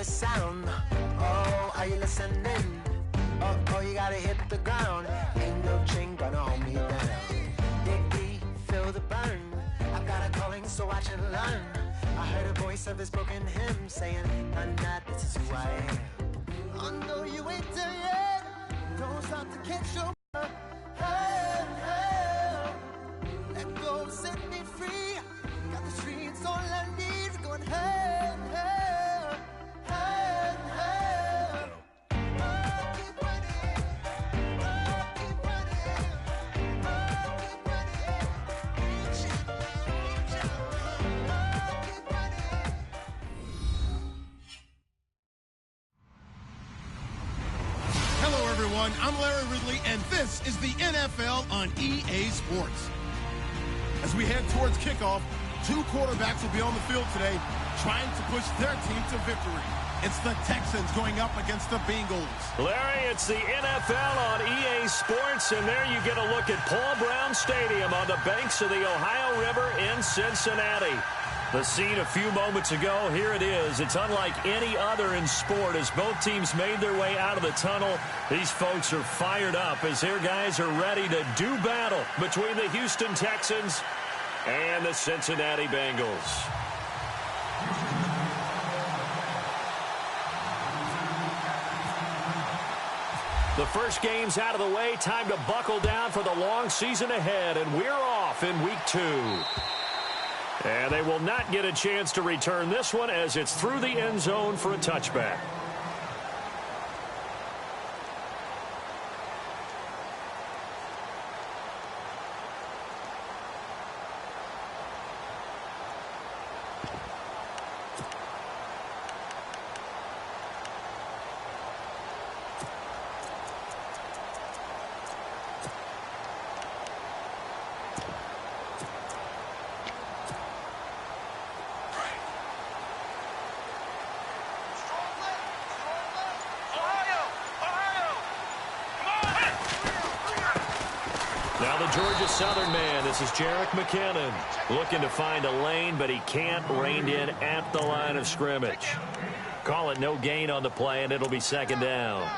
Sound. Oh, are you listening? Oh, you gotta hit the ground. Ain't no chain gonna hold me down. Dig deep, feel the burn. I've got a calling, so watch and learn. I heard a voice of this broken hymn saying, "I'm not, this is who I am." I know you ain't there yet. Don't stop to catch your hey, hey. Let go, set me free. Got the streets all I need. Going hey, hey. I'm Larry Ridley, and this is the NFL on EA Sports. As we head towards kickoff, two quarterbacks will be on the field today trying to push their team to victory. It's the Texans going up against the Bengals. Larry, it's the NFL on EA Sports, and there you get a look at Paul Brown Stadium on the banks of the Ohio River in Cincinnati. The scene a few moments ago, here it is. It's unlike any other in sport as both teams made their way out of the tunnel. These folks are fired up as their guys are ready to do battle between the Houston Texans and the Cincinnati Bengals. The first game's out of the way. Time to buckle down for the long season ahead, and we're off in week 2. And they will not get a chance to return this one as it's through the end zone for a touchback. Now the Georgia Southern man, this is Jerick McKinnon, looking to find a lane, but he can't, reined in at the line of scrimmage. Call it no gain on the play, and it'll be second down.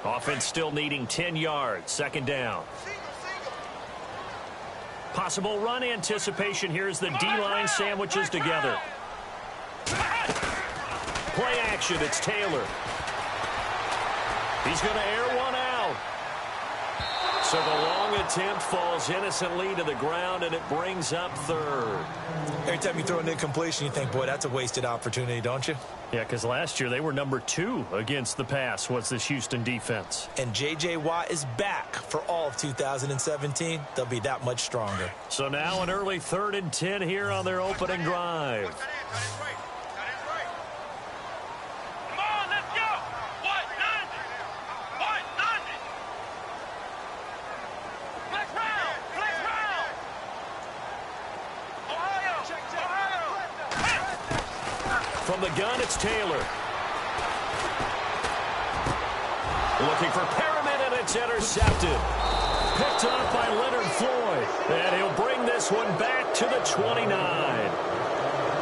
Offense still needing 10 yards, second down. Possible run anticipation here as the D-line sandwiches together. Play action, it's Taylor. He's going to air one out. So the long attempt falls innocently to the ground, and it brings up third. Every time you throw an incompletion, you think, boy, that's a wasted opportunity, don't you? Yeah, because last year they were number 2 against the pass, was this Houston defense. And J.J. Watt is back for all of 2017. They'll be that much stronger. So now an early 3rd and 10 here on their opening drive. From the gun, it's Taylor. Looking for Perriman, and it's intercepted. Picked up by Leonard Floyd. And he'll bring this one back to the 29.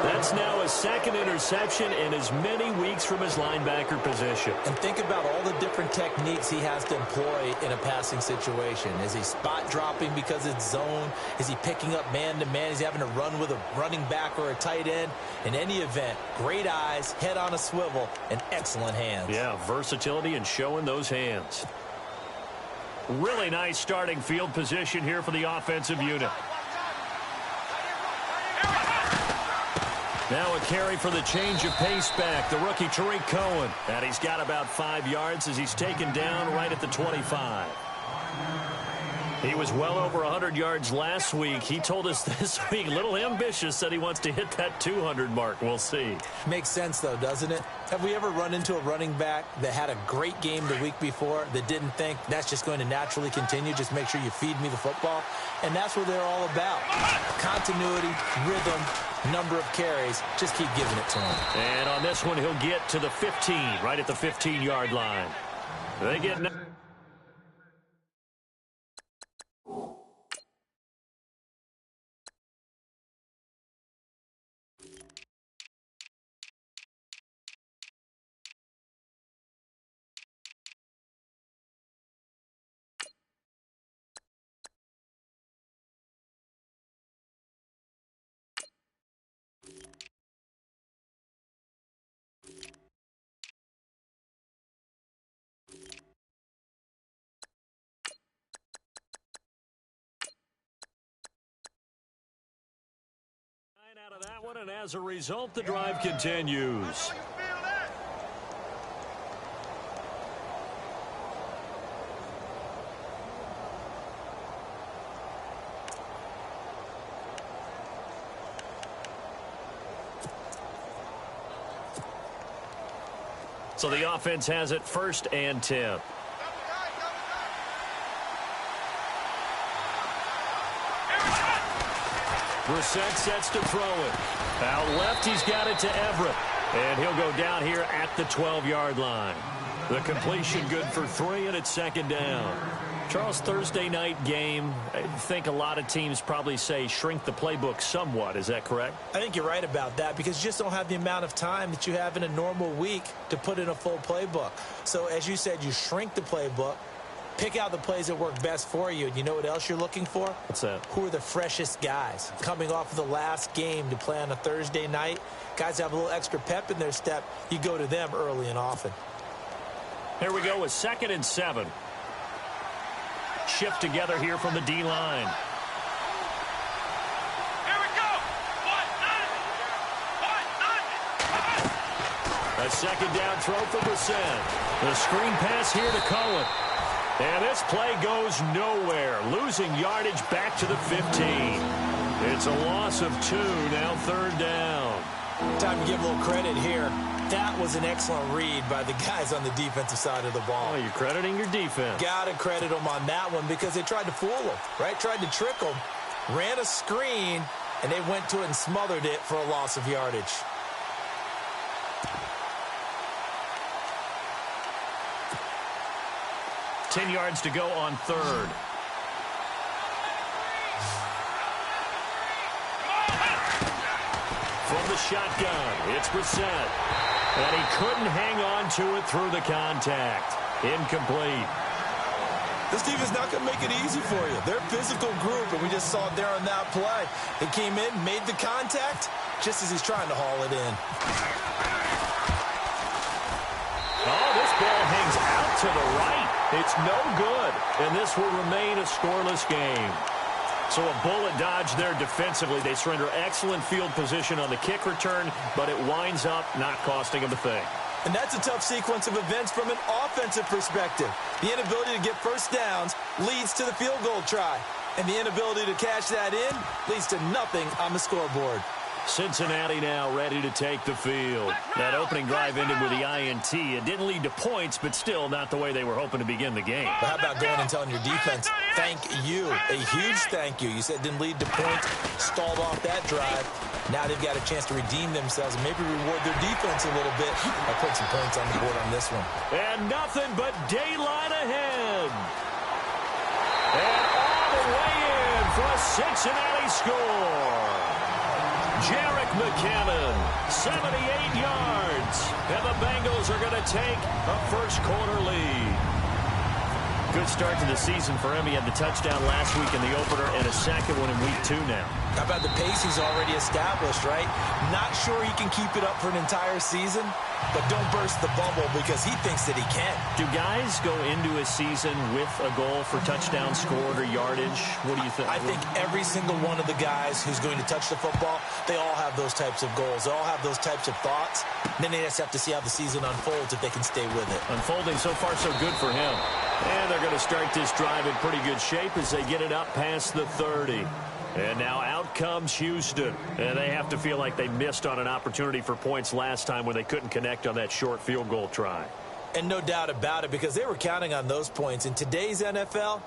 That's now his 2nd interception in as many weeks from his linebacker position. And think about all the different techniques he has to employ in a passing situation. Is he spot dropping because it's zone? Is he picking up man-to-man? Is he having to run with a running back or a tight end? In any event, great eyes, head on a swivel, and excellent hands. Yeah, versatility and showing those hands. Really nice starting field position here for the offensive unit. Now a carry for the change of pace back, the rookie Tariq Cohen. And he's got about 5 yards as he's taken down right at the 25. He was well over 100 yards last week. He told us this week, a little ambitious, said he wants to hit that 200 mark. We'll see. Makes sense, though, doesn't it? Have we ever run into a running back that had a great game the week before that didn't think that's just going to naturally continue? Just make sure you feed me the football. And that's what they're all about. Continuity, rhythm, number of carries. Just keep giving it to him. And on this one, he'll get to the 15, right at the 15-yard line. They get... out of that one, and as a result, the drive continues. So the offense has it 1st and 10. Brissett sets to throw it. Out left, he's got it to Everett. And he'll go down here at the 12-yard line. The completion good for 3, and it's 2nd down. Charles, Thursday night game, I think a lot of teams probably say shrink the playbook somewhat. Is that correct? I think you're right about that because you just don't have the amount of time that you have in a normal week to put in a full playbook. So, as you said, you shrink the playbook. Pick out the plays that work best for you. And you know what else you're looking for? What's that? Who are the freshest guys? Coming off of the last game to play on a Thursday night, guys have a little extra pep in their step. You go to them early and often. Here we go with 2nd and 7. Shift together here from the D-line. Here we go. A 2nd down throw for Brissett. The screen pass here to Cohen. And this play goes nowhere. Losing yardage back to the 15. It's a loss of 2, now 3rd down. Time to give a little credit here. That was an excellent read by the guys on the defensive side of the ball. Oh, you're crediting your defense. Got to credit them on that one because they tried to fool them, right? Tried to trick them, ran a screen, and they went to it and smothered it for a loss of yardage. $10 yards to go on 3rd. From the shotgun, it's Brissett. And he couldn't hang on to it through the contact. Incomplete. This defense is not going to make it easy for you. They're a physical group, and we just saw it there on that play. They came in, made the contact, just as he's trying to haul it in. Oh, this ball hangs out to the right. It's no good, and this will remain a scoreless game. So a bullet dodge there defensively. They surrender excellent field position on the kick return, but it winds up not costing them a thing. And that's a tough sequence of events from an offensive perspective. The inability to get first downs leads to the field goal try. And the inability to cash that in leads to nothing on the scoreboard. Cincinnati now ready to take the field. That opening drive ended with the INT. It didn't lead to points, but still not the way they were hoping to begin the game. But how about going and telling your defense, thank you, a huge thank you. You said it didn't lead to points, stalled off that drive. Now they've got a chance to redeem themselves and maybe reward their defense a little bit by putting some points on the board on this one. And nothing but daylight ahead. And all the way in for a Cincinnati score. Jerick McKinnon, 78 yards. And the Bengals are going to take a first quarter lead. Good start to the season for him. He had the touchdown last week in the opener and a second one in week 2 now. How about the pace he's already established, right? Not sure he can keep it up for an entire season, but don't burst the bubble because he thinks that he can. Do guys go into a season with a goal for touchdown scored or yardage? What do you think? I think every single one of the guys who's going to touch the football, they all have those types of goals. They all have those types of thoughts. And then they just have to see how the season unfolds if they can stay with it. Unfolding so far so good for him. And they're going to start this drive in pretty good shape as they get it up past the 30. And now out comes Houston. And they have to feel like they missed on an opportunity for points last time when they couldn't connect on that short field goal try. And no doubt about it, because they were counting on those points. In today's NFL,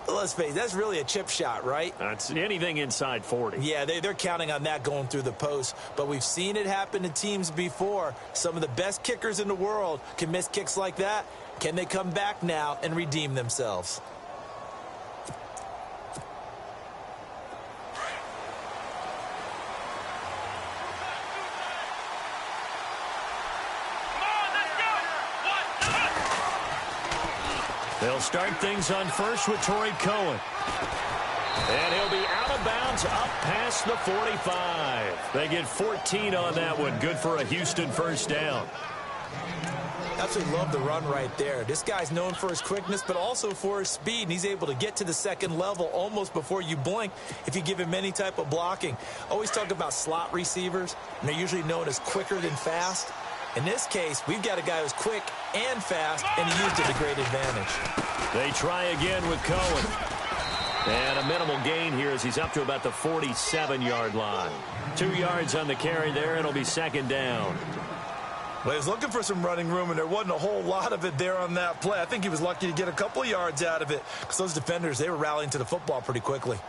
let's face it, that's really a chip shot, right? That's anything inside 40. Yeah, they're counting on that going through the post. But we've seen it happen to teams before. Some of the best kickers in the world can miss kicks like that. Can they come back now and redeem themselves? They'll start things on first with Torrey Cohen. And he'll be out of bounds up past the 45. They get 14 on that one. Good for a Houston first down. Absolutely love the run right there. This guy's known for his quickness, but also for his speed, and he's able to get to the second level almost before you blink if you give him any type of blocking. Always talk about slot receivers, and they're usually known as quicker than fast. In this case, we've got a guy who's quick and fast, and he used it to great advantage. They try again with Cohen. And a minimal gain here as he's up to about the 47-yard line. 2 yards on the carry there, and it'll be second down. Well, he was looking for some running room, and there wasn't a whole lot of it there on that play. I think he was lucky to get a couple of yards out of it because those defenders, they were rallying to the football pretty quickly.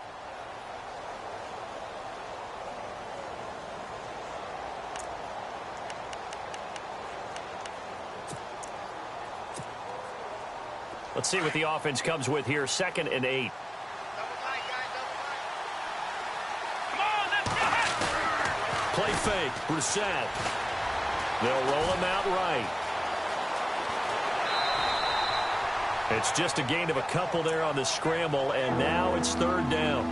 Let's see what the offense comes with here. 2nd and 8. Play fake. Brissett. They'll roll him out right. It's just a gain of a couple there on the scramble, and now it's 3rd down.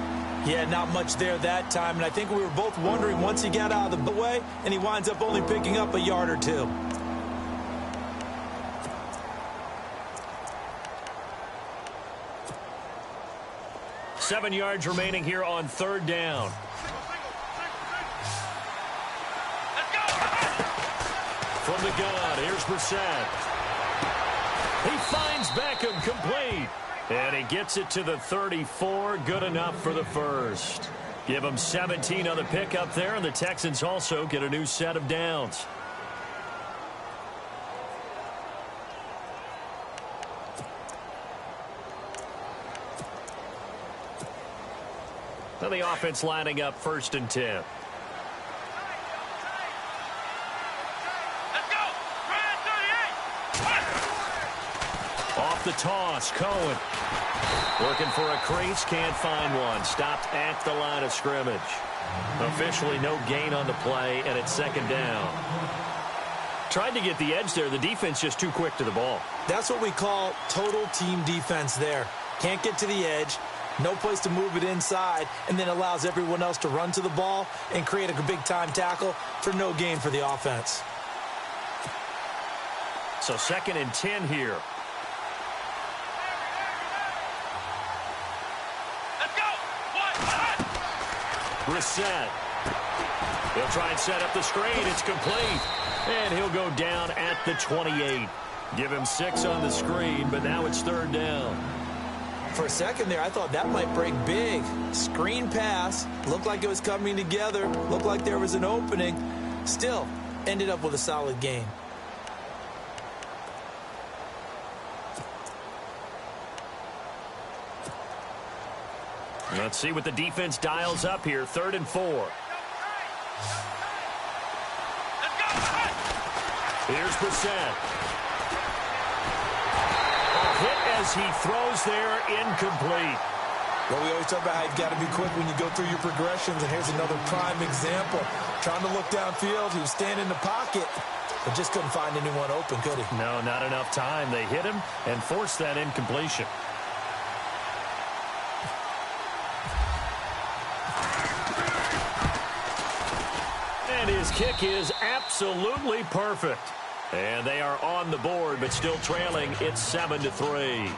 Yeah, not much there that time, and I think we were both wondering once he got out of the way, and he winds up only picking up a yard or 2. Seven yards remaining here on 3rd down. From the gun, here's Brissett. He finds Beckham complete. And he gets it to the 34. Good enough for the first. Give him 17 on the pickup there, and the Texans also get a new set of downs. Now the offense lining up 1st and 10. Off the toss, Cohen. Looking for a crease, can't find one. Stopped at the line of scrimmage. Officially no gain on the play, and it's 2nd down. Tried to get the edge there. The defense just too quick to the ball. That's what we call total team defense there. Can't get to the edge, no place to move it inside, and then allows everyone else to run to the ball and create a big-time tackle for no gain for the offense. So 2nd and 10 here. Brissett. He'll try and set up the screen. It's complete. And he'll go down at the 28. Give him 6 on the screen, but now it's 3rd down. For a second there, I thought that might break big. Screen pass. Looked like it was coming together. Looked like there was an opening. Still, ended up with a solid gain. Let's see what the defense dials up here. 3rd and 4. Here's Brissett. A hit as he throws there, incomplete. Well, we always talk about how you've got to be quick when you go through your progressions, and here's another prime example. Trying to look downfield, he was standing in the pocket, but just couldn't find anyone open, could he? No, not enough time. They hit him and forced that incompletion. And his kick is absolutely perfect. And they are on the board, but still trailing. It's 7-3.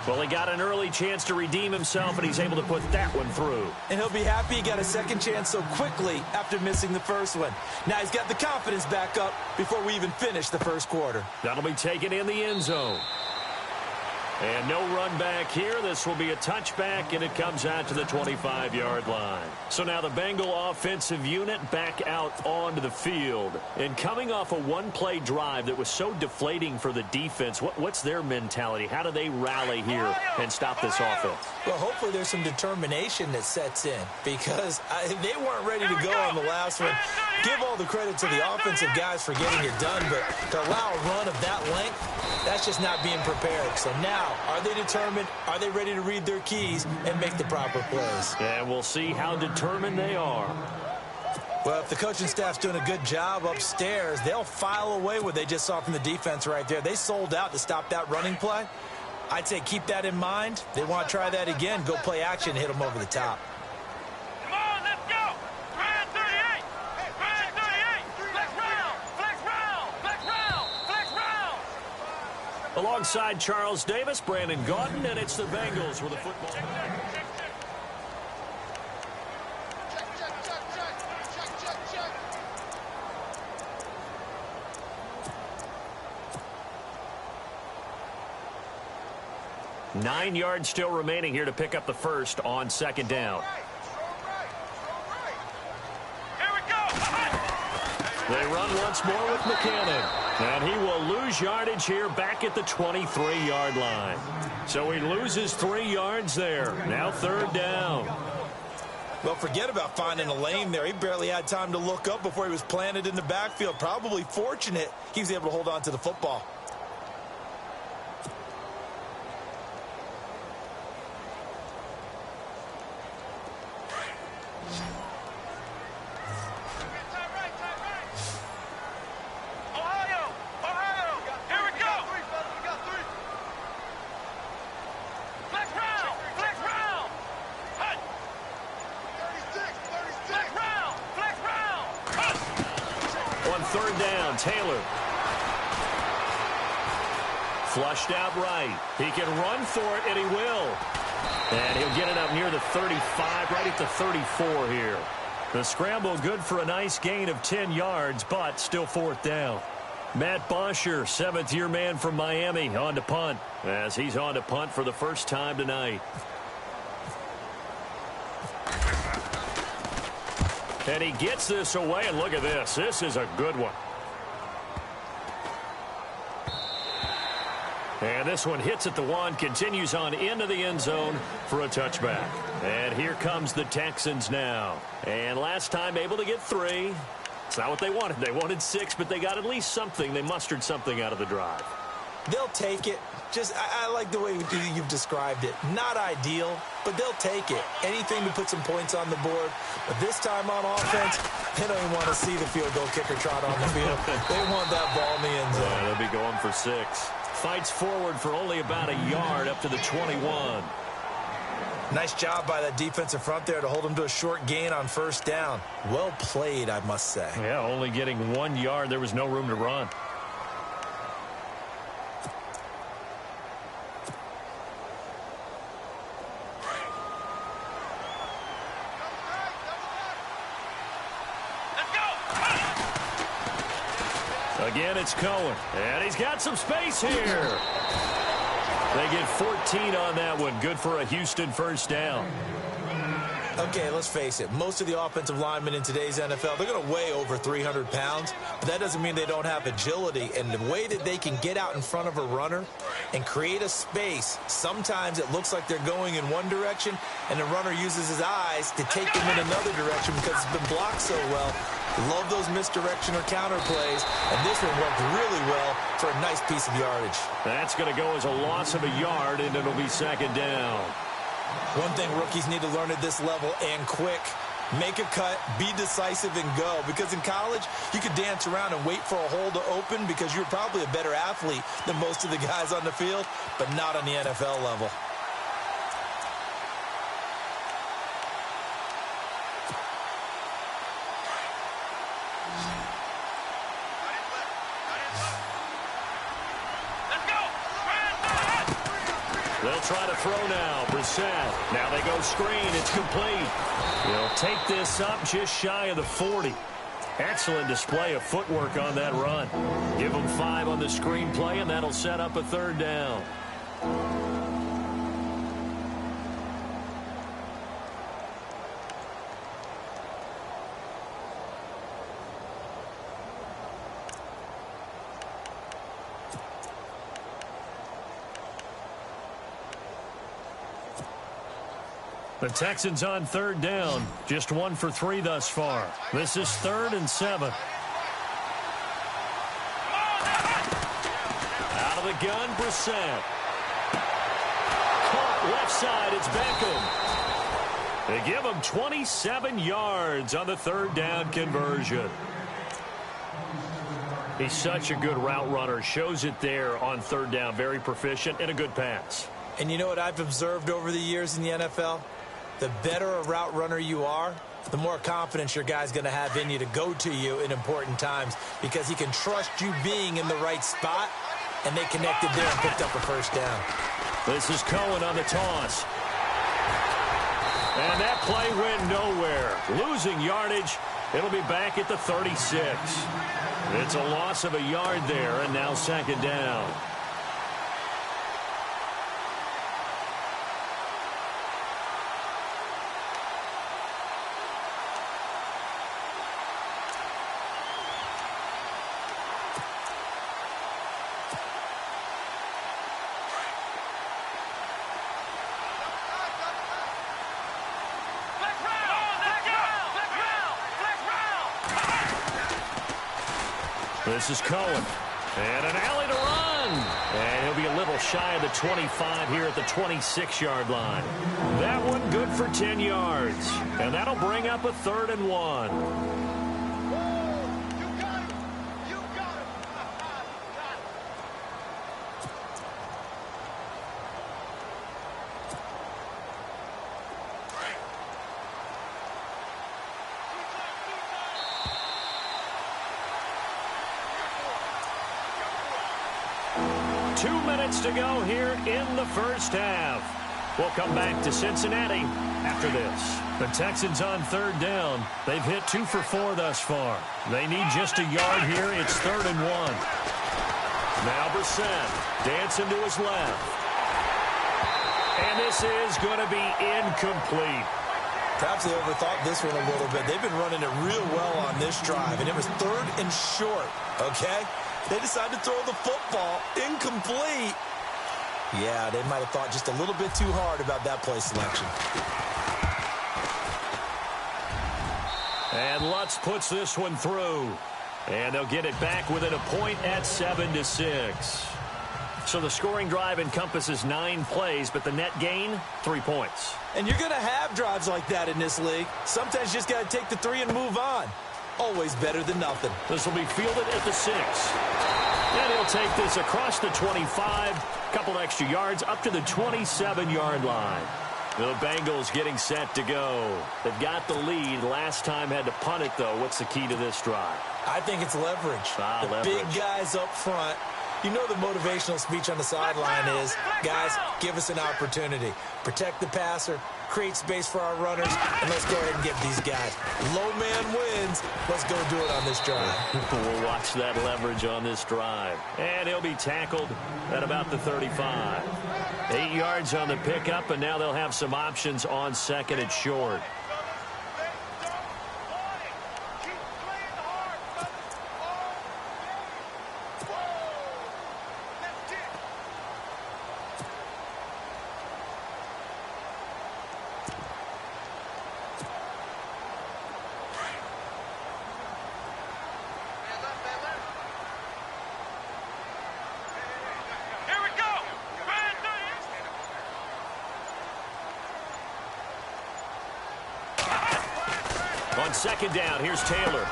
Well, he got an early chance to redeem himself, and he's able to put that one through. And he'll be happy he got a second chance so quickly after missing the first one. Now he's got the confidence back up before we even finish the first quarter. That'll be taken in the end zone. And no run back here. This will be a touchback, and it comes out to the 25-yard line. So now the Bengal offensive unit back out onto the field. And coming off a one-play drive that was so deflating for the defense, what's their mentality? How do they rally here and stop this offense? Well, hopefully there's some determination that sets in, because they weren't ready to go on the last one. Give all the credit to the offensive guys for getting it done, but to allow a run of that length, that's just not being prepared. So now, are they determined? Are they ready to read their keys and make the proper plays? And we'll see how determined they are. Well, if the coaching staff's doing a good job upstairs, they'll file away what they just saw from the defense right there. They sold out to stop that running play. I'd say keep that in mind. They want to try that again. Go play action and hit them over the top. Come on, let's go. Ryan 38. Ryan 38. Flex round. Flex round. Flex round. Flex round. Alongside Charles Davis, Brandon Gaudin, and it's the Bengals with a football. Check. 9 yards still remaining here to pick up the first on second down. Here we go. They run once more with McKinnon. And he will lose yardage here back at the 23-yard line. So he loses 3 yards there. Now third down. Well, forget about finding a lane there. He barely had time to look up before he was planted in the backfield. Probably fortunate he was able to hold on to the football. Third down, Taylor. Flushed out right. He can run for it, and he will. And he'll get it up near the 35, right at the 34 here. The scramble good for a nice gain of 10 yards, but still fourth down. Matt Bosher, seventh-year man from Miami, on to punt, as he's on to punt for the first time tonight. And he gets this away, and look at this. This is a good one. And this one hits at the 1, continues on into the end zone for a touchback. And here comes the Texans now. And last time able to get 3. It's not what they wanted. They wanted 6, but they got at least something. They mustered something out of the drive. They'll take it. I like the way you've described it. Not ideal, but they'll take it. Anything to put some points on the board. But this time on offense, they don't even want to see the field goal kicker trot on the field. They want that ball in the end zone. Yeah, they'll be going for 6. Fights forward for only about a yard up to the 21. Nice job by that defensive front there to hold them to a short gain on first down. Well played, I must say. Yeah, only getting 1 yard. There was no room to run. Again, it's Cohen. And he's got some space here. They get 14 on that one. Good for a Houston first down. Okay, let's face it. Most of the offensive linemen in today's NFL, they're going to weigh over 300 pounds. But that doesn't mean they don't have agility. And the way that they can get out in front of a runner and create a space, sometimes it looks like they're going in one direction, and the runner uses his eyes to take them in another direction because it's been blocked so well. Love those misdirection or counter plays, and this one worked really well for a nice piece of yardage. That's going to go as a loss of a yard, and it'll be second down. One thing rookies need to learn at this level, and quick, make a cut, be decisive, and go. Because in college, you could dance around and wait for a hole to open because you're probably a better athlete than most of the guys on the field, but not on the NFL level. They'll try to throw now. Brissett. Now they go screen. It's complete. He'll take this up just shy of the 40. Excellent display of footwork on that run. Give them 5 on the screen play, and that'll set up a 3rd down. The Texans on 3rd down. Just 1 for 3 thus far. This is 3rd and 7. Out of the gun, Brissett. Caught left side, it's Beckham. They give him 27 yards on the 3rd down conversion. He's such a good route runner. Shows it there on 3rd down. Very proficient and a good pass. And you know what I've observed over the years in the NFL? The better a route runner you are, the more confidence your guy's going to have in you to go to you in important times because he can trust you being in the right spot, and they connected there and picked up a 1st down. This is Cohen on the toss. And that play went nowhere. Losing yardage. It'll be back at the 36. It's a loss of a yard there, and now 2nd down. This is Cohen. And an alley to run. And he'll be a little shy of the 25 here at the 26-yard line. That one good for 10 yards. And that'll bring up a 3rd and 1. To go here in the 1st half. We'll come back to Cincinnati after this. The Texans on 3rd down. They've hit 2 for 4 thus far. They need just a yard here. It's 3rd and 1. Now Brissett dancing to his left. And this is going to be incomplete. Perhaps they overthought this one a little bit. They've been running it real well on this drive, and it was 3rd and short, okay? They decided to throw the football incomplete. Yeah, they might have thought just a little bit too hard about that play selection. And Lutz puts this one through. And they'll get it back within a point at 7-6. So the scoring drive encompasses 9 plays, but the net gain, 3 points. And you're going to have drives like that in this league. Sometimes you just got to take the 3 and move on. Always better than nothing. This will be fielded at the 6. And he'll take this across the 25, couple extra yards up to the 27-yard line. The Bengals getting set to go. They've got the lead. Last time had to punt it, though. What's the key to this drive? I think it's leverage. The big guys up front. You know the motivational speech on the sideline is, guys, give us an opportunity. Protect the passer, create space for our runners, and let's go ahead and get these guys. Low man wins. Let's go do it on this drive. We'll watch that leverage on this drive. And he'll be tackled at about the 35. 8 yards on the pickup, and now they'll have some options on 2nd and short. On second down, here's Taylor.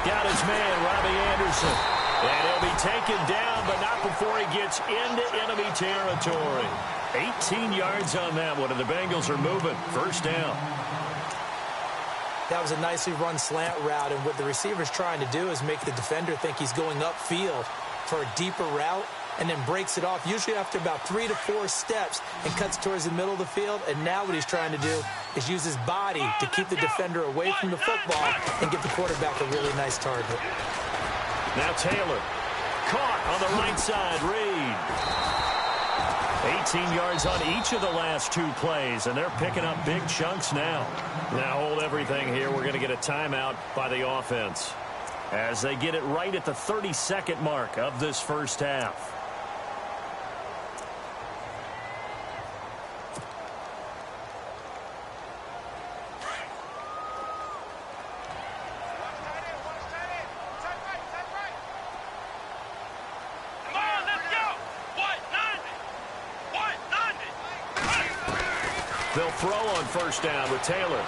Got his man, Robbie Anderson. And he'll be taken down, but not before he gets into enemy territory. 18 yards on that one, and the Bengals are moving. First down. That was a nicely run slant route, and what the receiver's trying to do is make the defender think he's going upfield for a deeper route, and then breaks it off, usually after about 3 to 4 steps, and cuts towards the middle of the field. And now what he's trying to do is use his body to keep the defender away from the football and give the quarterback a really nice target. Now Taylor, caught on the right side, Reed. 18 yards on each of the last 2 plays, and they're picking up big chunks now. Now hold everything here. We're going to get a timeout by the offense as they get it right at the 30-second mark of this first half. They'll throw on first down with Taylor.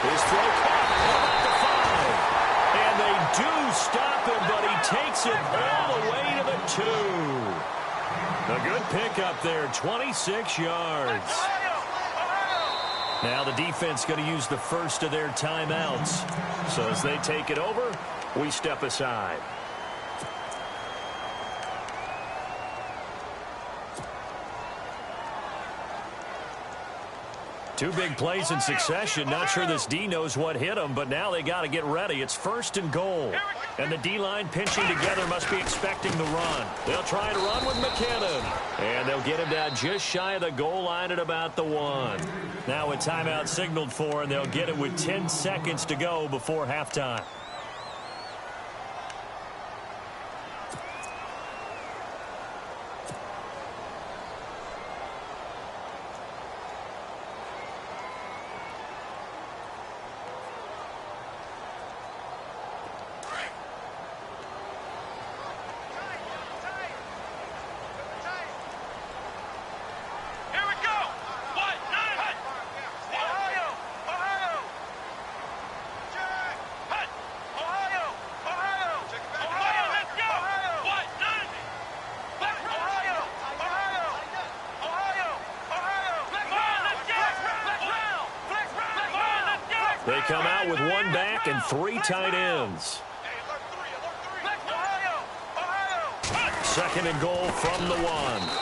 His throw caught about the 5. And they do stop him, but he takes it all the way to the 2. A good pickup there, 26 yards. Now the defense going to use the first of their timeouts. So as they take it over, we step aside. Two big plays in succession. Not sure this D knows what hit him, but now they got to get ready. It's 1st and goal. And the D-line pinching together must be expecting the run. They'll try to run with McKinnon. And they'll get him down just shy of the goal line at about the 1. Now a timeout signaled for, and they'll get it with 10 seconds to go before halftime. They come out with 1 back and 3 tight ends. 2nd and goal from the 1.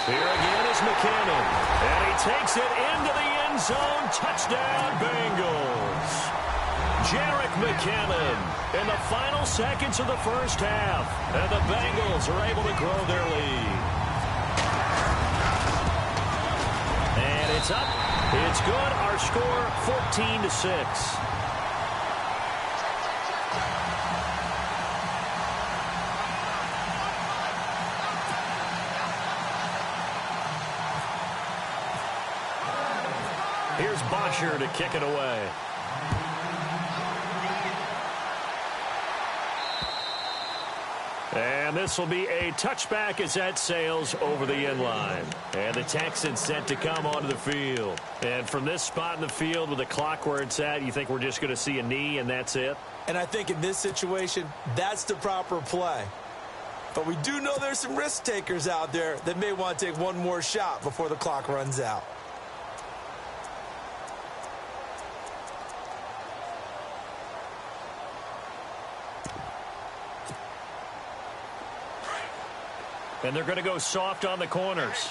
Here again is McKinnon. And he takes it into the end zone. Touchdown, Bengals. Jerick McKinnon in the final seconds of the first half. And the Bengals are able to grow their lead. And it's up. It's good. Our score, 14-6. Here's Bosher to kick it away. And this will be a touchback as that sails over the end line. And the Texans set to come onto the field. And from this spot in the field with the clock where it's at, you think we're just going to see a knee and that's it? And I think in this situation, that's the proper play. But we do know there's some risk takers out there that may want to take one more shot before the clock runs out. And they're going to go soft on the corners.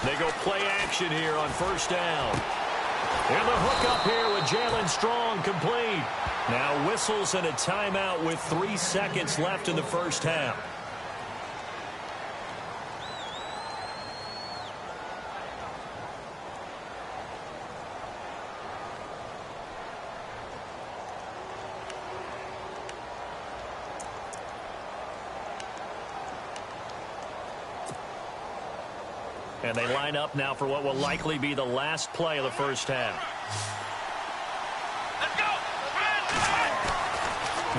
They go play action here on first down. And the hook up here with Jalen Strong complete. Now whistles and a timeout with 3 seconds left in the first half. And they line up now for what will likely be the last play of the first half. Let's go!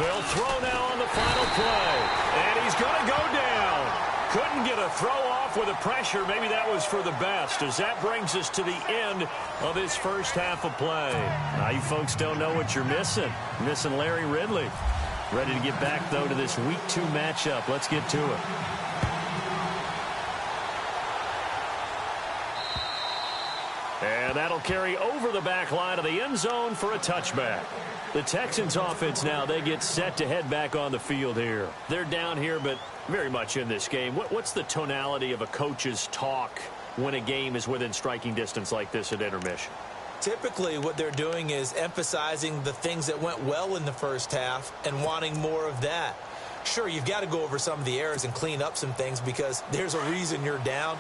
They'll throw now on the final play. And he's going to go down. Couldn't get a throw off with the pressure. Maybe that was for the best, as that brings us to the end of this first half of play. Now, you folks don't know what you're missing. Missing Larry Ridley. Ready to get back, though, to this Week 2 matchup. Let's get to it. And that'll carry over the back line of the end zone for a touchback. The Texans offense now, they get set to head back on the field here. They're down here, but very much in this game. What's the tonality of a coach's talk when a game is within striking distance like this at intermission? Typically, what they're doing is emphasizing the things that went well in the first half and wanting more of that. Sure, you've got to go over some of the errors and clean up some things because there's a reason you're down.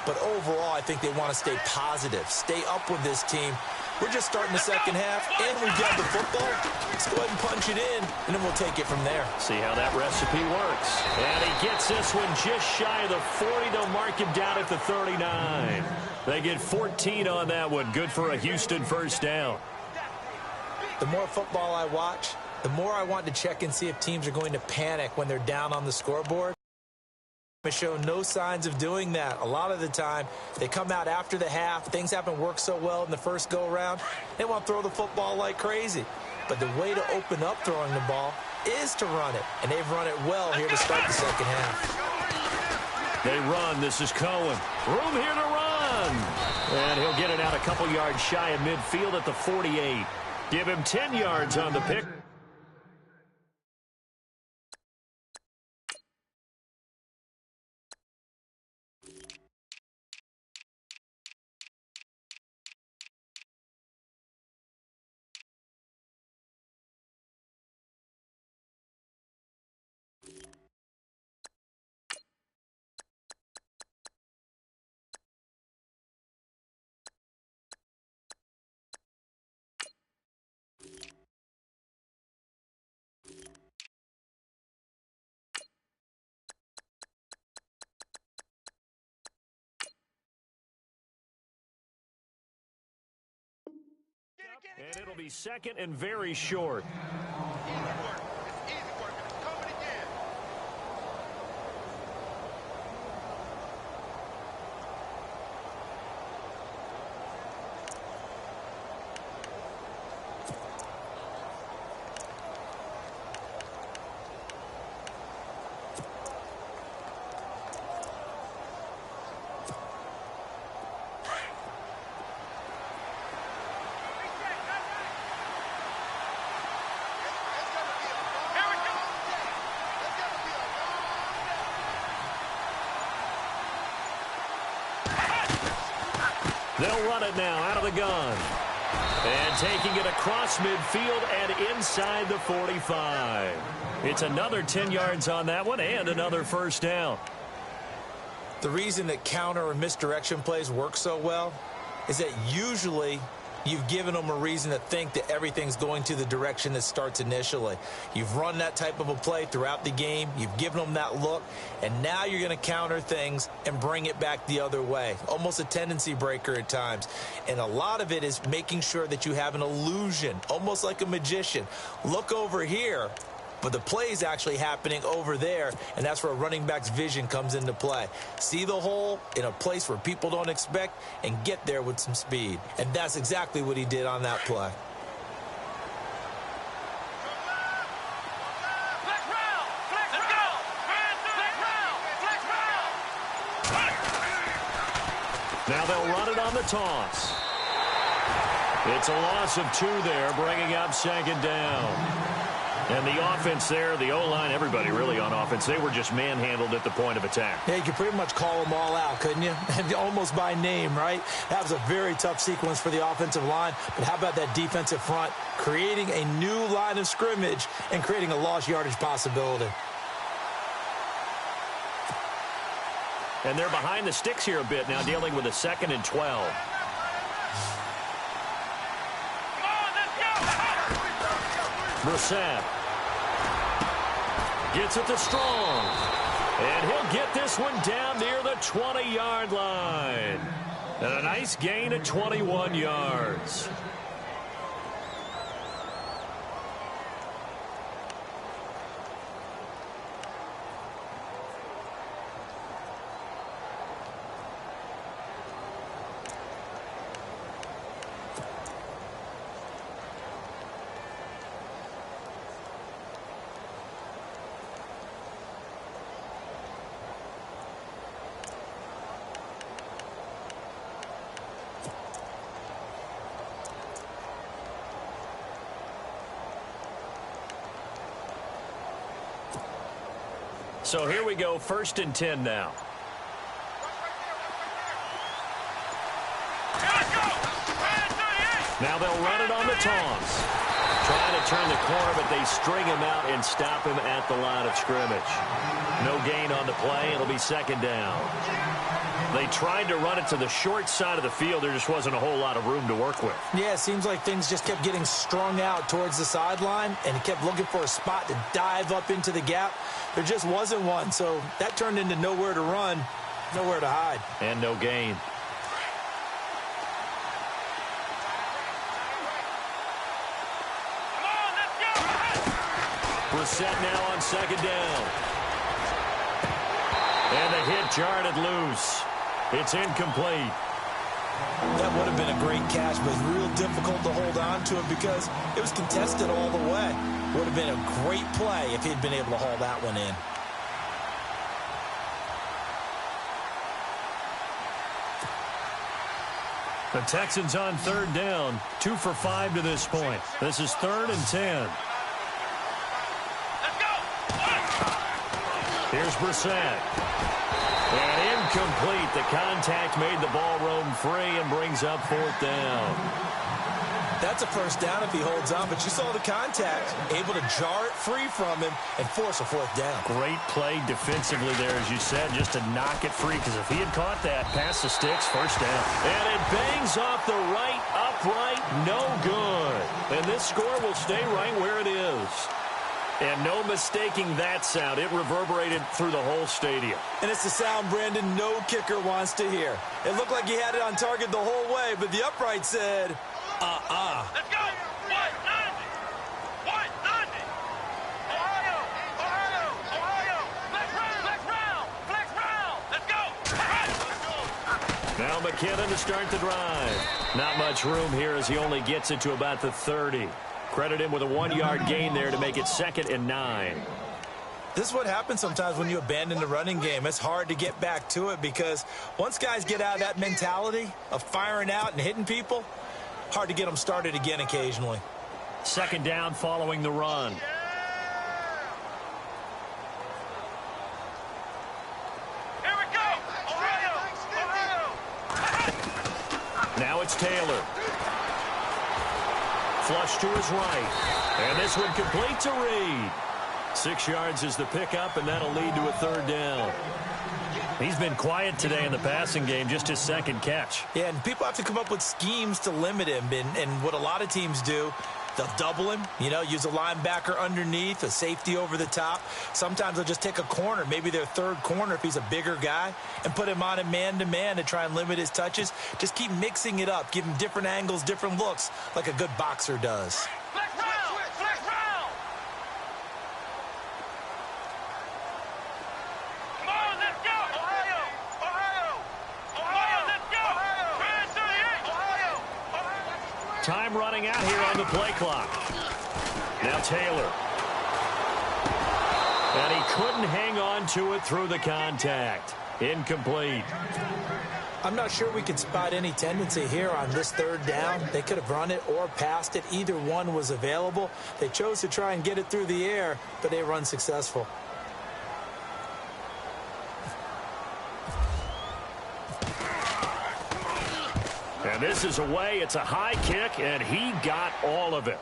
But overall, I think they want to stay positive, stay up with this team. We're just starting the second half, and we've got the football. Let's go ahead and punch it in, and then we'll take it from there. See how that recipe works. And he gets this one just shy of the 40. They'll mark him down at the 39. They get 14 on that one. Good for a Houston first down. The more football I watch, the more I want to check and see if teams are going to panic when they're down on the scoreboard. They show no signs of doing that. A lot of the time, they come out after the half. Things haven't worked so well in the first go-around. They want to throw the football like crazy. But the way to open up throwing the ball is to run it. And they've run it well here to start the second half. They run. This is Cohen. Room here to run. And he'll get it out a couple yards shy of midfield at the 48. Give him 10 yards on the pick. And it'll be second and very short. Easy work. It's easy work. It's coming again. They'll run it now out of the gun. And taking it across midfield and inside the 45. It's another 10 yards on that one and another first down. The reason that counter or misdirection plays work so well is that usually you've given them a reason to think that everything's going to the direction that starts initially. You've run that type of a play throughout the game. You've given them that look. And now you're going to counter things and bring it back the other way. Almost a tendency breaker at times. And a lot of it is making sure that you have an illusion, almost like a magician. Look over here. But the play is actually happening over there, and that's where a running back's vision comes into play. See the hole in a place where people don't expect and get there with some speed. And that's exactly what he did on that play. Flex round. Flex round. Flex round. Now they'll run it on the toss. It's a loss of 2 there, bringing up second down. And the offense there, the O-line, everybody really on offense, they were just manhandled at the point of attack. Yeah, you could pretty much call them all out, couldn't you? Almost by name, right? That was a very tough sequence for the offensive line. But how about that defensive front creating a new line of scrimmage and creating a lost yardage possibility? And they're behind the sticks here a bit now, dealing with a 2nd and 12. Brissett gets it to Strong. And he'll get this one down near the 20-yard line. And a nice gain at 21 yards. So here we go, 1st and 10 now. Now they'll run it on the toss. Trying to turn the corner, but they string him out and stop him at the line of scrimmage. No gain on the play. It'll be 2nd down. They tried to run it to the short side of the field. There just wasn't a whole lot of room to work with. Yeah, it seems like things just kept getting strung out towards the sideline, and he kept looking for a spot to dive up into the gap. There just wasn't one, so that turned into nowhere to run, nowhere to hide. And no gain. Brissett now on 2nd down. And the hit jarred it loose. It's incomplete. That would have been a great catch, but it's real difficult to hold on to it because it was contested all the way. Would have been a great play if he'd been able to haul that one in. The Texans on 3rd down, 2 for 5 to this point. This is 3rd and 10. Here's Brissett. And incomplete. The contact made the ball roam free and brings up 4th down. That's a 1st down if he holds on, but you saw the contact, able to jar it free from him and force a 4th down. Great play defensively there, as you said, just to knock it free, because if he had caught that, past the sticks, 1st down. And it bangs off the right upright, no good. And this score will stay right where it is. And no mistaking that sound. It reverberated through the whole stadium. And it's the sound, Brandon, no kicker wants to hear. It looked like he had it on target the whole way, but the upright said, Let's go! 190! 190! Ohio! Ohio! Ohio! Flex round! Flex round! Let's go! Now McKinnon to start the drive. Not much room here as he only gets it to about the 30. Credit him with a 1-yard gain there to make it 2nd and 9. This is what happens sometimes when you abandon the running game. It's hard to get back to it because once guys get out of that mentality of firing out and hitting people, hard to get them started again occasionally. 2nd down following the run. Here we go! Ohio! Ohio! Now it's Taylor. Flush to his right. And this one complete to Reed. 6 yards is the pickup, and that'll lead to a 3rd down. He's been quiet today in the passing game, just his 2nd catch. Yeah, and people have to come up with schemes to limit him. And what a lot of teams do, they'll double him, use a linebacker underneath, a safety over the top. Sometimes they'll just take a corner, maybe their 3rd corner if he's a bigger guy, and put him on a man-to-man to try and limit his touches. Just keep mixing it up, give him different angles, different looks, like a good boxer does. Flex round! Flex round! Come on, let's go! Ohio! Ohio! Ohio, let's go! Ohio! 38! Ohio! Time running out here on the play clock. Now Taylor. And he couldn't hang on to it through the contact. Incomplete. I'm not sure we could spot any tendency here on this 3rd down. They could have run it or passed it. Either one was available. They chose to try and get it through the air, but they run successful. And this is away. It's a high kick, and he got all of it.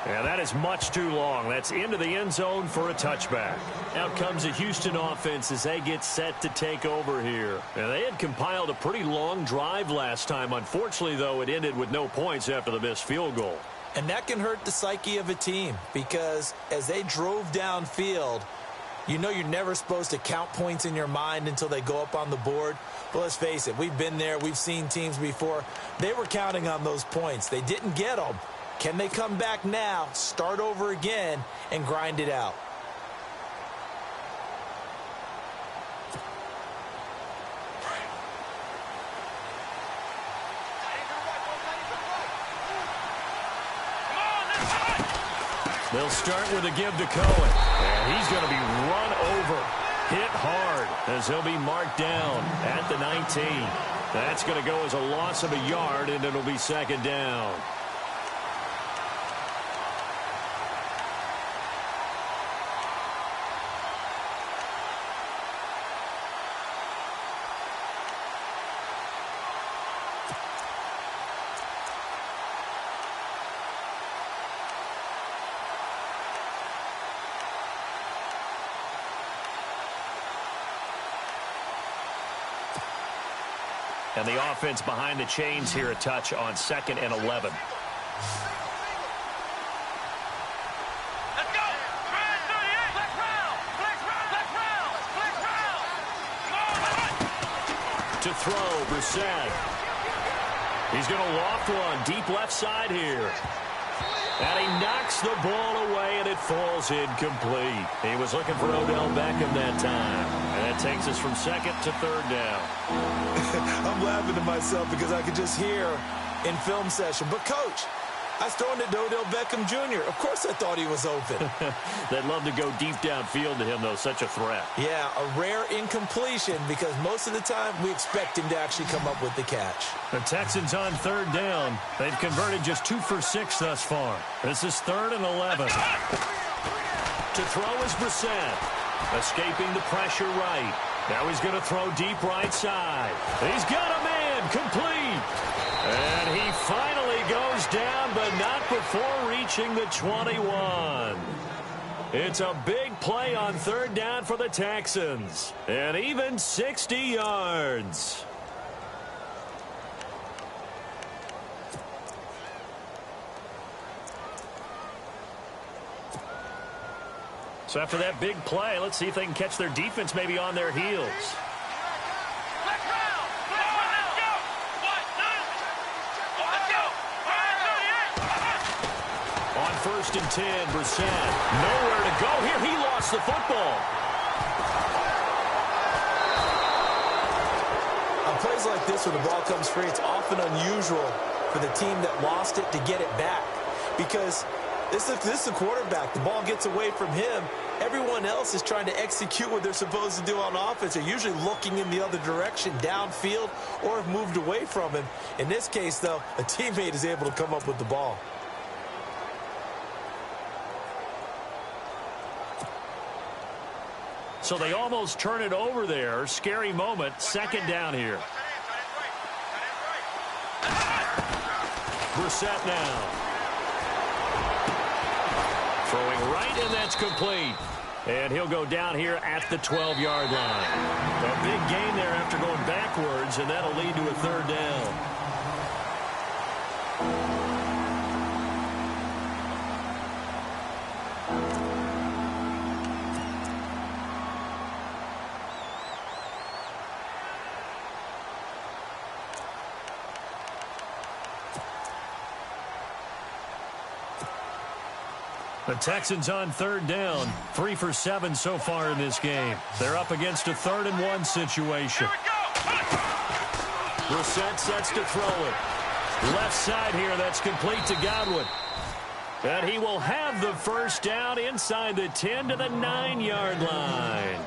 And that is much too long. That's into the end zone for a touchback. Out comes the Houston offense as they get set to take over here. And they had compiled a pretty long drive last time. Unfortunately, though, it ended with no points after the missed field goal. And that can hurt the psyche of a team because as they drove downfield, you're never supposed to count points in your mind until they go up on the board. But let's face it, we've been there. We've seen teams before. They were counting on those points. They didn't get them. Can they come back now, start over again, and grind it out? They'll start with a give to Cohen. And he's going to be run over, hit hard, as he'll be marked down at the 19. That's going to go as a loss of a yard, and it'll be 2nd down. And the offense behind the chains here, a touch on 2nd and 11. Let's go. Ryan 38. Flex round. Flex round. Flex round. Flex round. Come on. To throw, Brissett. He's going to loft one deep left side here. And he knocks the ball away, and it falls incomplete. He was looking for Odell Beckham that time. And that takes us from 2nd to 3rd down. I'm laughing to myself because I could just hear in film session, but Coach, I was throwing it to Odell Beckham Jr. Of course I thought he was open. They'd love to go deep downfield to him, though. Such a threat. Yeah, a rare incompletion because most of the time we expect him to actually come up with the catch. The Texans on 3rd down. They've converted just 2 for 6 thus far. This is 3rd and 11. To throw is Brissett. Escaping the pressure right. Now he's going to throw deep right side. He's got a man complete. And he finally goes down, but not before reaching the 21. It's a big play on 3rd down for the Texans. And even 60 yards. So after that big play, let's see if they can catch their defense maybe on their heels. Flex round. Flex round. Let's go. What? Let's go. Ryan 38. On 1st and 10, Brissett. Nowhere to go here. He lost the football. On plays like this, when the ball comes free, it's often unusual for the team that lost it to get it back. Because this is the quarterback. The ball gets away from him. Everyone else is trying to execute what they're supposed to do on offense. They're usually looking in the other direction, downfield, or have moved away from him. In this case, though, a teammate is able to come up with the ball. So they almost turn it over there. Scary moment. 2nd down here. Brissett now. Throwing right, and that's complete. And he'll go down here at the 12-yard line. A big gain there after going backwards, and that'll lead to a 3rd down. The Texans on 3rd down, 3 for 7 so far in this game. They're up against a 3rd and 1 situation. Brissett sets to throw it. Left side here, that's complete to Godwin. And he will have the 1st down inside the 10 to the 9-yard line.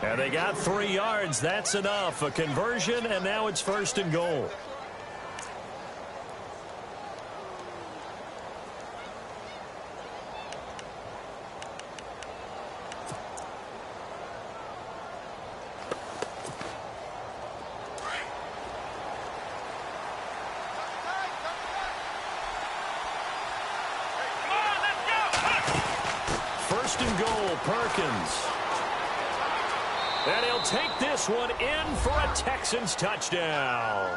And they got 3 yards. That's enough. A conversion, and now it's 1st and goal. Perkins. And he'll take this one in for a Texans touchdown.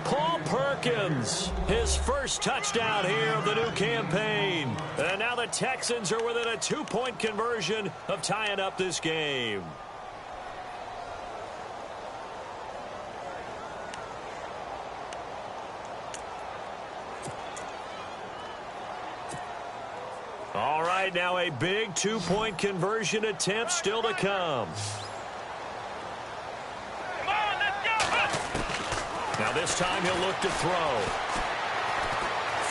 Paul Perkins, his first touchdown here of the new campaign. And now the Texans are within a 2-point conversion of tying up this game. All right, now a big 2-point conversion attempt still to come. Come on, let's go. Now this time he'll look to throw.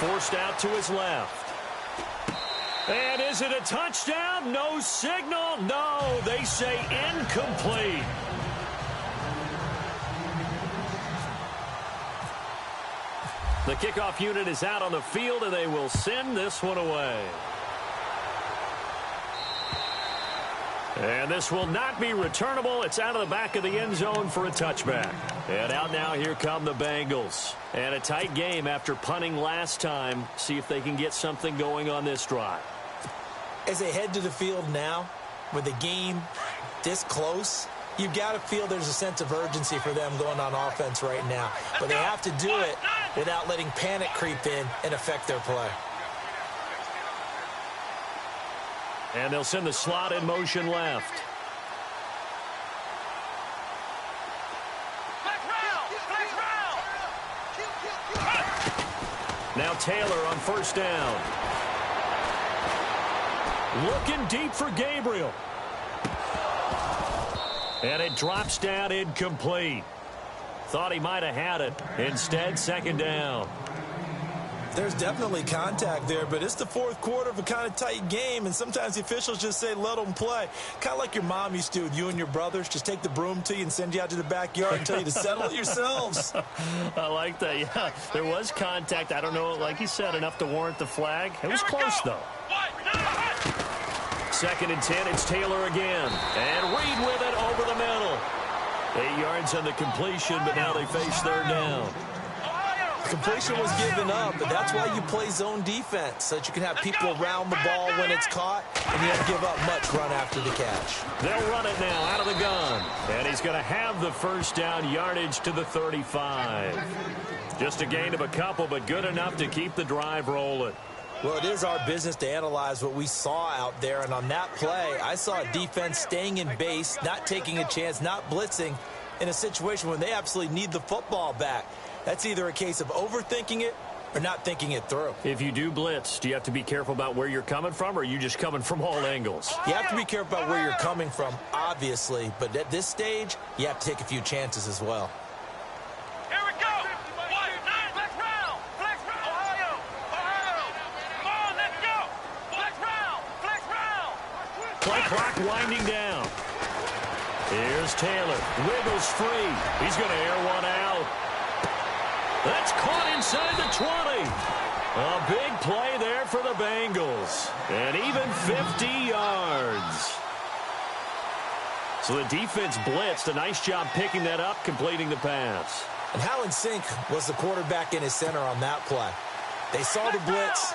Forced out to his left. And is it a touchdown? No signal. No, they say incomplete. The kickoff unit is out on the field, and they will send this one away. And this will not be returnable. It's out of the back of the end zone for a touchback. And out now, here come the Bengals. And a tight game after punting last time. See if they can get something going on this drive. As they head to the field now, with the game this close, You've got to feel there's a sense of urgency for them going on offense right now. But they have to do it without letting panic creep in and affect their play. And they'll send the slot in motion left. Now Taylor on first down. Looking deep for Gabriel. And it drops down incomplete. Thought he might have had it. Instead, second down. There's definitely contact there, but it's the fourth quarter of a kind of tight game, and sometimes the officials just say, let them play. Kind of like your mom used to with you and your brothers. Just take the broom to you and send you out to the backyard and tell you to settle it yourselves. I like that, yeah. There was contact. I don't know, like you said, enough to warrant the flag. It was close, though. Second and 10, it's Taylor again. And Reed with it over the middle. 8 yards on the completion, but now they face third down. Completion was given up, but that's why you play zone defense, so that you can have people around the ball when it's caught, and you don't give up much run after the catch. They'll run it now out of the gun, and he's going to have the first down, yardage to the 35. Just a gain of a couple, but good enough to keep the drive rolling. Well, it is our business to analyze what we saw out there, and on that play, I saw a defense staying in base, not taking a chance, not blitzing, in a situation when they absolutely need the football back. That's either a case of overthinking it or not thinking it through. If you do blitz, do you have to be careful about where you're coming from, or are you just coming from all angles? You have to be careful about where you're coming from, obviously, but at this stage, you have to take a few chances as well. Here we go. Flex round. Flex round. Ohio. Come on, let's go. Flex round. Flex round. Play clock winding down. Here's Taylor. Wiggles free. He's going to air one out. That's caught inside the 20. A big play there for the Bengals. And even 50 yards. So the defense blitzed. A nice job picking that up, completing the pass. And how in sync was the quarterback and his center on that play? They saw the blitz,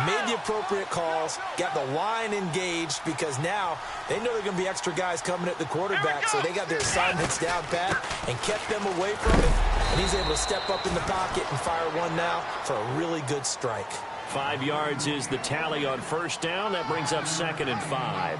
made the appropriate calls, got the line engaged, because now they know they're going to be extra guys coming at the quarterback, so they got their assignments down pat and kept them away from it, and he's able to step up in the pocket and fire one now for a really good strike. 5 yards is the tally on first down. That brings up second and 5.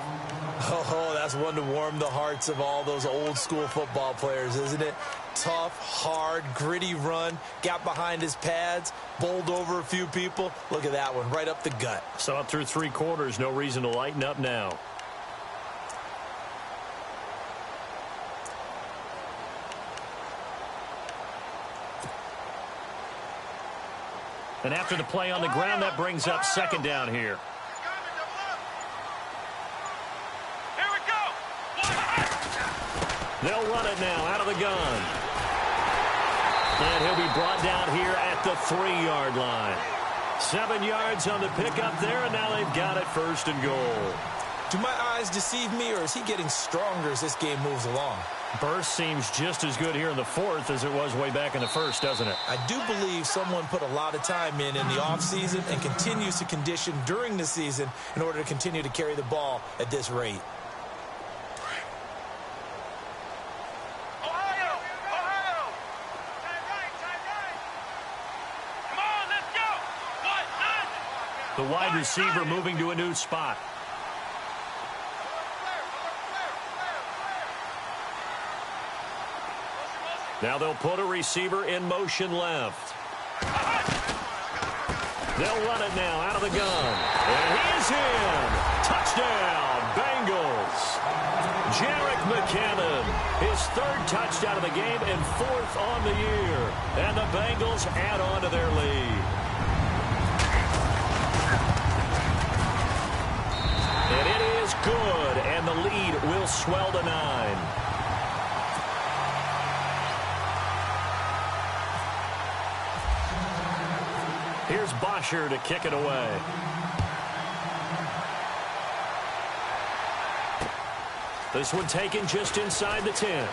Oh, that's one to warm the hearts of all those old school football players, isn't it? Tough, hard, gritty run, got behind his pads, bowled over a few people. Look at that one, right up the gut. So up through 3 quarters, no reason to lighten up now. And after the play on the ground, that brings up second down here. They'll run it now out of the gun. And he'll be brought down here at the 3-yard line. 7 yards on the pickup there, and now they've got it first and goal. Do my eyes deceive me, or is he getting stronger as this game moves along? Burst seems just as good here in the fourth as it was way back in the first, doesn't it? I do believe someone put a lot of time in the offseason and continues to condition during the season in order to continue to carry the ball at this rate. The wide receiver moving to a new spot. Now they'll put a receiver in motion left. They'll run it now out of the gun. And he is in. Touchdown, Bengals. Jerick McKinnon, his 3rd touchdown of the game and 4th on the year. And the Bengals add on to their lead. And it is good, and the lead will swell to 9. Here's Bosher to kick it away. This one taken just inside the 10.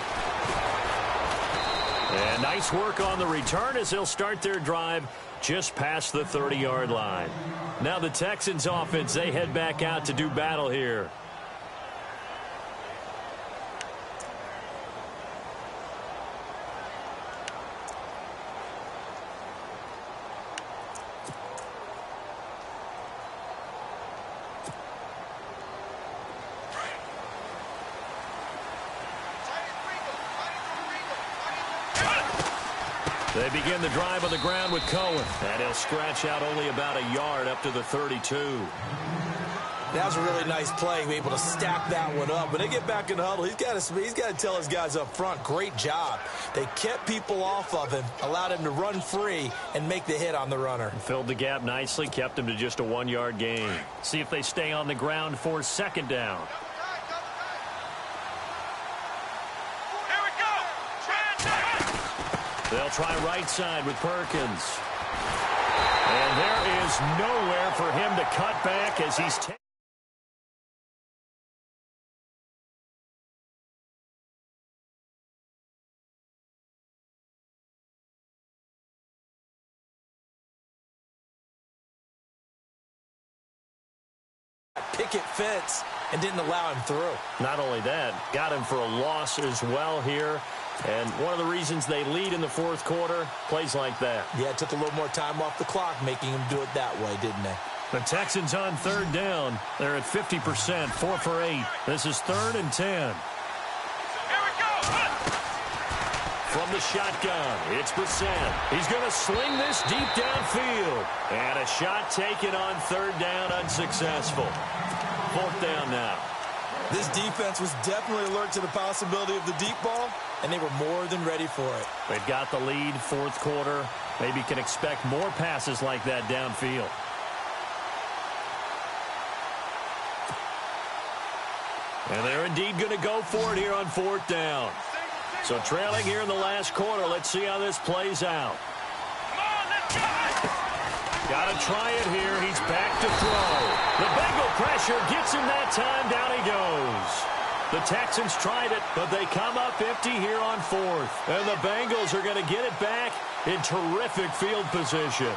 And nice work on the return as they'll start their drive just past the 30-yard line. Now the Texans offense, they head back out to do battle here. They begin the drive on the ground with Cohen. And he'll scratch out only about a yard up to the 32. That was a really nice play, be able to stack that one up. When they get back in the huddle, he's got to tell his guys up front, great job. They kept people off of him, allowed him to run free and make the hit on the runner. Filled the gap nicely, kept him to just a 1-yard gain. See if they stay on the ground for second down. Here we go. They'll try right side with Perkins. And there is nowhere for him to cut back as he's taken. Picket fence and didn't allow him through. Not only that, got him for a loss as well here. And one of the reasons they lead in the fourth quarter, plays like that. Yeah, it took a little more time off the clock, making him do it that way, didn't they? The Texans on third down. They're at 50%, 4 for 8. This is 3rd and 10. Here we go. From the shotgun, it's Brissett. He's going to sling this deep downfield. And a shot taken on third down, unsuccessful. 4th down now. This defense was definitely alert to the possibility of the deep ball, and they were more than ready for it. They've got the lead, fourth quarter. Maybe can expect more passes like that downfield. And they're indeed going to go for it here on 4th down. So trailing here in the last quarter. Let's see how this plays out. Come on, let's go. Got to try it here. He's back to throw. The Bengal pressure gets him that time. Down he goes. The Texans tried it, but they come up empty here on 4th. And the Bengals are going to get it back in terrific field position.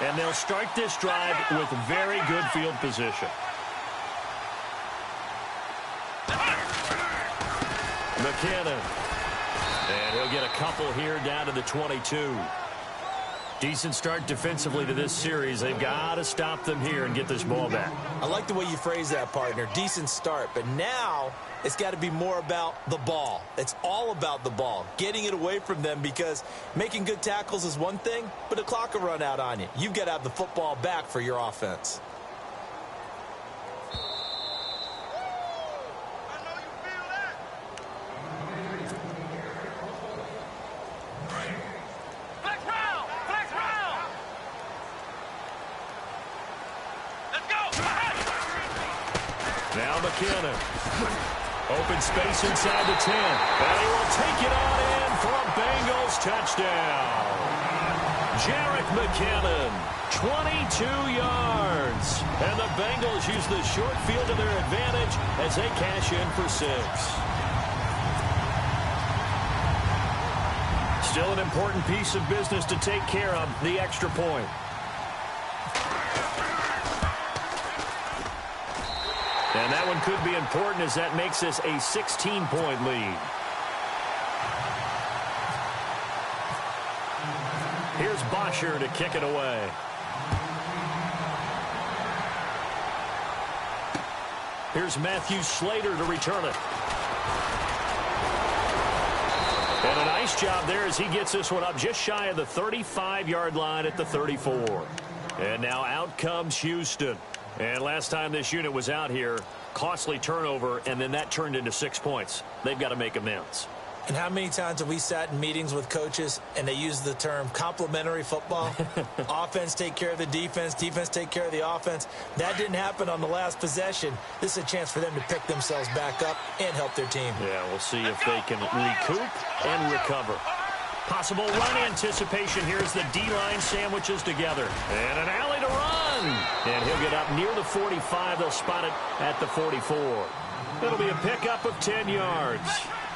And they'll start this drive with very good field position. McKinnon. And he'll get a couple here down to the 22. Decent start defensively to this series. They've got to stop them here and get this ball back. I like the way you phrase that, partner. Decent start. But now it's got to be more about the ball. It's all about the ball. Getting it away from them, because making good tackles is one thing, but the clock will run out on you. You've got to have the football back for your offense. Now McKinnon. Open space inside the 10. And he will take it on in for a Bengals touchdown. Jerick McKinnon, 22 yards. And the Bengals use the short field to their advantage as they cash in for 6. Still an important piece of business to take care of, the extra point. And that one could be important, as that makes this a 16-point lead. Here's Bosher to kick it away. Here's Matthew Slater to return it. And a nice job there as he gets this one up just shy of the 35-yard line at the 34. And now out comes Houston. And last time this unit was out here, costly turnover, and then that turned into 6 points. They've got to make amends. And how many times have we sat in meetings with coaches and they use the term complementary football? Offense take care of the defense, defense take care of the offense. That didn't happen on the last possession. This is a chance for them to pick themselves back up and help their team. Yeah, we'll see if they can recoup and recover. Possible run anticipation here as the D-line sandwiches together. And an alley to run. And he'll get up near the 45. They'll spot it at the 44. It'll be a pickup of 10 yards.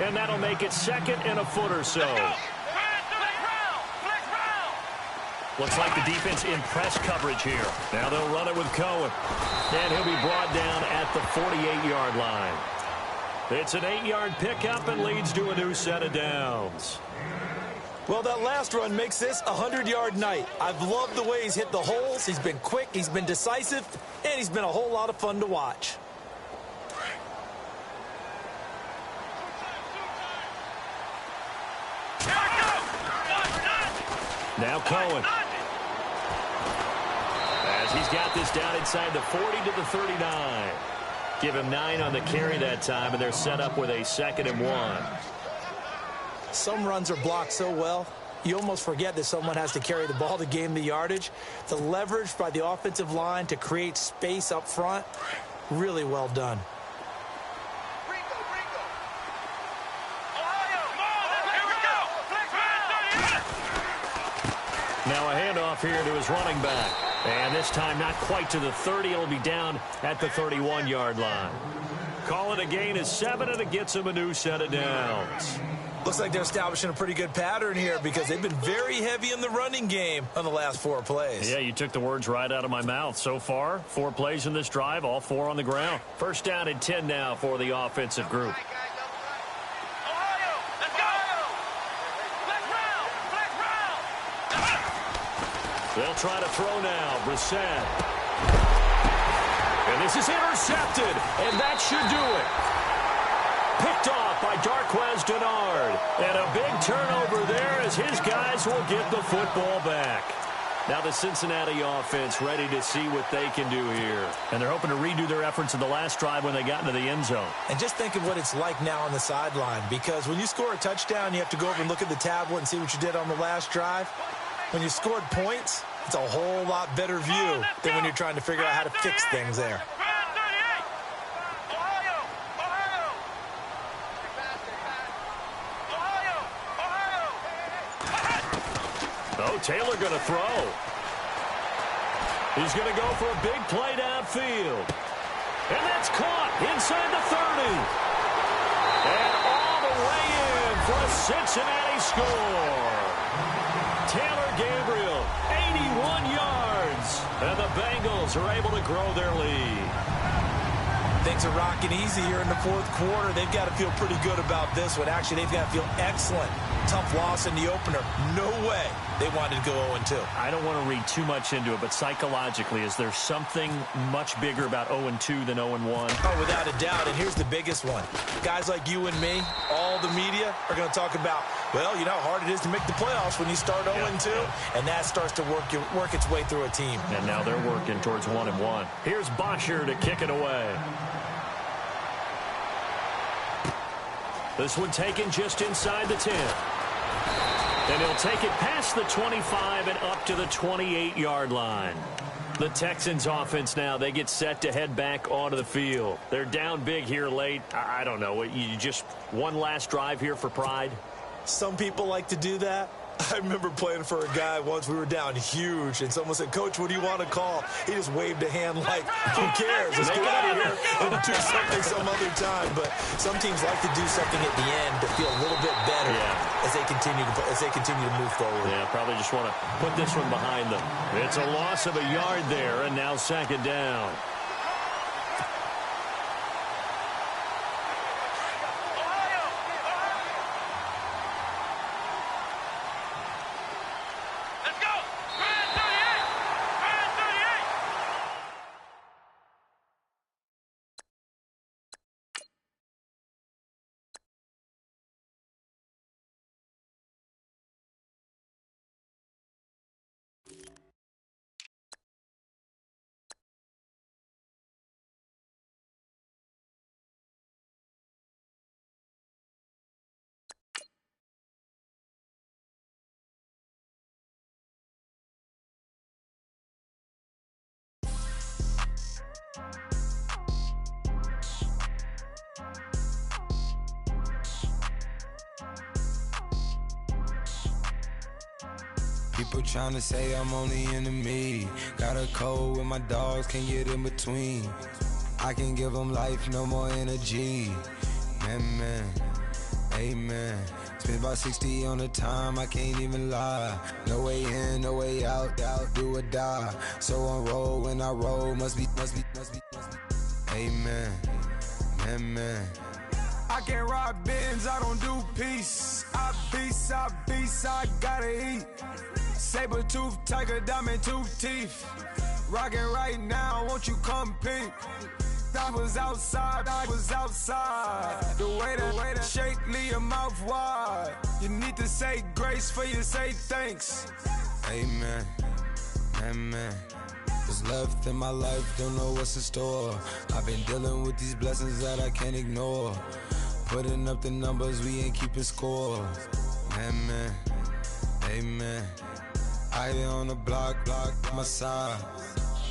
And that'll make it 2nd and a foot or so. Looks like the defense in press coverage here. Now they'll run it with Cohen. And he'll be brought down at the 48-yard line. It's an 8-yard pickup and leads to a new set of downs. Well, that last run makes this a 100-yard night. I've loved the way he's hit the holes. He's been quick, he's been decisive, and he's been a whole lot of fun to watch. Now Cohen. As he's got this down inside the 40 to the 39. Give him 9 on the carry that time, and they're set up with a 2nd and 1. Some runs are blocked so well, you almost forget that someone has to carry the ball to gain the yardage. The leverage by the offensive line to create space up front, really well done. Now a handoff here to his running back. And this time not quite to the 30. It'll be down at the 31-yard line. Call it a gain of 7, and it gets him a new set of downs. Looks like they're establishing a pretty good pattern here because they've been very heavy in the running game on the last 4 plays. Yeah, you took the words right out of my mouth. So far, 4 plays in this drive, all 4 on the ground. First down and 10 now for the offensive group. They'll try to throw now. Brissett. And this is intercepted, and that should do it. Picked off by Darquez Denard. And a big turnover there as his guys will get the football back. Now the Cincinnati offense ready to see what they can do here. And they're hoping to redo their efforts in the last drive when they got into the end zone. And just think of what it's like now on the sideline, because when you score a touchdown, you have to go over and look at the tablet and see what you did on the last drive. When you scored points, it's a whole lot better view than when you're trying to figure out how to fix things there. Oh, Taylor going to throw. He's going to go for a big play downfield. And that's caught inside the 30. And all the way in for a Cincinnati score. Taylor Gabriel, 81 yards. And the Bengals are able to grow their lead. Things are rocking easy here in the 4th quarter. They've got to feel pretty good about this one. Actually, they've got to feel excellent. Tough loss in the opener. No way they wanted to go 0-2. I don't want to read too much into it, but psychologically, is there something much bigger about 0-2 than 0-1? Oh, without a doubt, and here's the biggest one. Guys like you and me, all the media, are going to talk about, well, you know how hard it is to make the playoffs when you start 0-2, and that starts to work its way through a team. And now they're working towards 1-1. Here's Bosher to kick it away. This one taken just inside the 10. And he'll take it past the 25 and up to the 28-yard line. The Texans offense now, they get set to head back onto the field. They're down big here late. I don't know. You just one last drive here for pride? Some people like to do that. I remember playing for a guy once. We were down huge, and someone said, "Coach, what do you want to call?" He just waved a hand like, who cares? Let's get out of here and do something some other time. But some teams like to do something at the end to feel a little bit better as they continue to move forward. Yeah, probably just want to put this one behind them. It's a loss of a yard there, and now 2nd down. People tryna say I'm only enemy. Got a cold with my dogs, can't get in between. I can give them life, no more energy. Man, amen. Spent about 60 on the time, I can't even lie. No way in, no way out, do or die. So on roll, when I roll, must be. Amen, man. I can't rob Benz, I don't do peace. I beast, I gotta eat. Saber tooth, tiger, diamond tooth teeth. Rockin' right now, won't you come peep? I was outside. The way to shake, leave your mouth wide. You need to say grace for you say thanks. Amen, amen. What's left in my life, don't know what's in store. I've been dealing with these blessings that I can't ignore. Putting up the numbers, we ain't keeping score. Amen, amen. I here on the block, my side.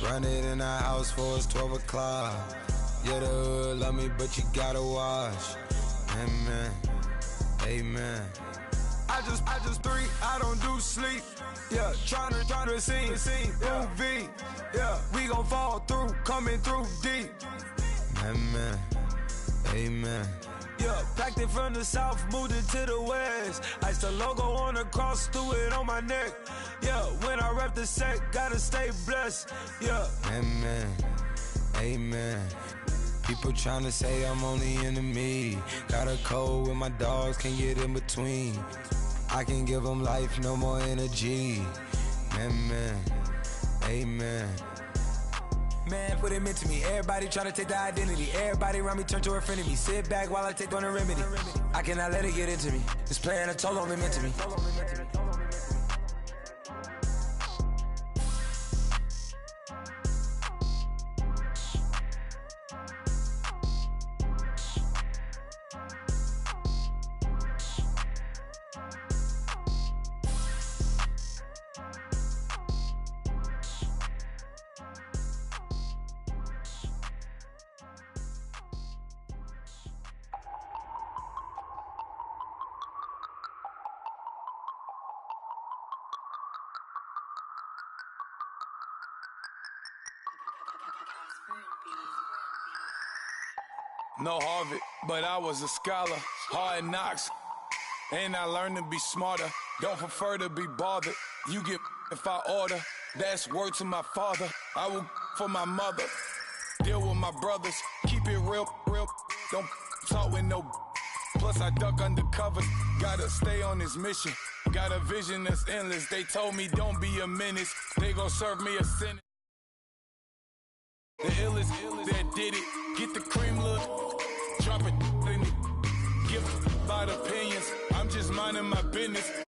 Run it in the house for it's 12 o'clock. Yeah, the hood love me, but you gotta watch. Amen, amen. I just three, I don't do sleep. Yeah, tryna see, UV. Yeah, we gon' fall through, coming through deep. Amen, amen. Yeah, packed it from the south, moved it to the west. Iced the logo on the cross, threw it on my neck. Yeah, when I rep the set, gotta stay blessed. Yeah, amen, amen. People tryna say I'm only enemy. Got a code with my dogs, can't get in between. I can give them life, no more energy. Amen, amen. Man, what it meant to me. Everybody try to take the identity. Everybody around me turn to a friend of me. Sit back while I take on a remedy. I cannot let it get into me. This playing a toll only meant to me. No Harvard, but I was a scholar. Hard knocks, and I learned to be smarter. Don't prefer to be bothered. You get if I order. That's word to my father. I will for my mother. Deal with my brothers. Keep it real. Don't talk with no. Plus I duck undercover. Gotta stay on this mission. Got a vision that's endless. They told me don't be a menace. They gon' serve me a sentence. The illest that did it. Get the cream look. Drop it in it. Give out opinions. I'm just minding my business.